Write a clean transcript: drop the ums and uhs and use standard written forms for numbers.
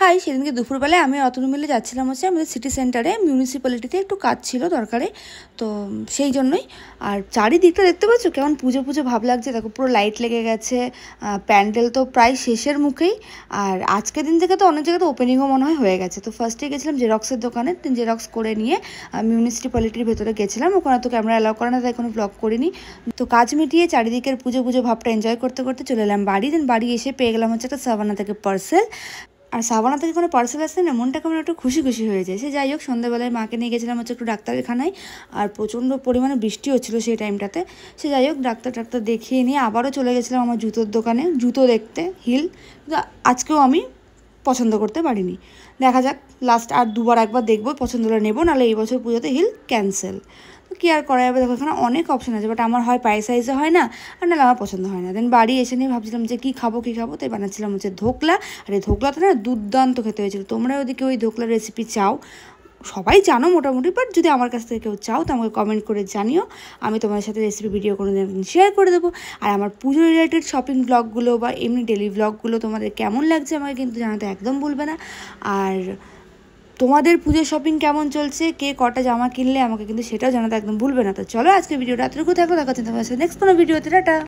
High, সেদিনকে দুপুরবেলায় আমি অতনু মিলে যাচ্ছিলাম হচ্ছে আমাদের সিটি সেন্টারে মিউনিসিপ্যালিটিতে একটু কাজ ছিল দরকারে, তো সেই জন্যই। আর চারিদিকটা দেখতে পাচ্ছ কেমন পুজো পুজো ভাব লাগছে, দেখো পুরো লাইট লেগে গেছে, প্যান্ডেল তো প্রায় শেষের মুখেই। আর আজকের দিন থেকে তো অনেক জায়গাতে ওপেনিংও মনে হয় হয়ে গেছে। তো ফার্স্টে গেছিলাম জেরক্সের দোকানে, জেরক্স করে নিয়ে মিউনিসিপ্যালিটির ভেতরে গেছিলাম। ওখানে তো ক্যামেরা অ্যালাউ করে না, তাই কোনো ব্লগ করিনি। তো কাজ মিটিয়ে চারিদিকের পুজো পুজো ভাবটা এনজয় করতে করতে চলে এলাম বাড়ি। দেন বাড়ি এসে পেয়ে গেলাম হচ্ছে একটা সাভানা থেকে পার্সেল। আর সাবানা থেকে কোনো পার্সেল আসছে না, মনটা কেমন একটু খুশি খুশি হয়ে যায়। সে যাই হোক, সন্ধ্যাবেলায় মাকে নিয়ে গেছিলাম হচ্ছে একটু ডাক্তারখানায়, আর প্রচণ্ড পরিমাণে বৃষ্টি হচ্ছিলো সেই টাইমটাতে। সে যাই হোক, ডাক্তার দেখিয়ে নিয়ে আবারও চলে গেছিলাম আমার জুতোর দোকানে জুতো দেখতে, হিল। আজকেও আমি পছন্দ করতে পারিনি, দেখা যাক লাস্ট আর দুবার একবার দেখবো, পছন্দ হলে নেবো, নাহলে এই বছর পুজোতে হিল ক্যান্সেল। তো কী আর করা যাবে, দেখো এখানে অনেক অপশান আছে, বাট আমার হয় পায়ে সাইজে হয় না, আর নাহলে আমার পছন্দ হয় না। দেন বাড়ি এসে নিয়ে ভাবছিলাম যে কী খাবো তাই বানাচ্ছিলাম হচ্ছে ধোকলা। আর এই ধোকলাটা না দুর্দান্ত খেতে হয়েছিল। তোমরা ওদিকে ওই ধোকলার রেসিপি চাও, সবাই জানো মোটামুটি, বাট যদি আমার কাছ থেকে কেউ চাও তো আমাকে কমেন্ট করে জানিও, আমি তোমার সাথে রেসিপি ভিডিও করে শেয়ার করে দেবো। আর আমার পুজো রিলেটেড শপিং ব্লগগুলো বা এমনি ডেলি ব্লগগুলো তোমাদের কেমন লাগছে আমাকে কিন্তু জানাতে একদম ভুলবে না। আর তোমাদের পুজোর শপিং কেমন চলছে, কে কটা জামা কিনলে আমাকে কিন্তু সেটাও জানাতে একদম ভুলবে না। তো চলো আজকে ভিডিওটা এতটুকু থাকো, দেখা হচ্ছে তোমার সাথে নেক্সট কোনো ভিডিওতে। টাটা।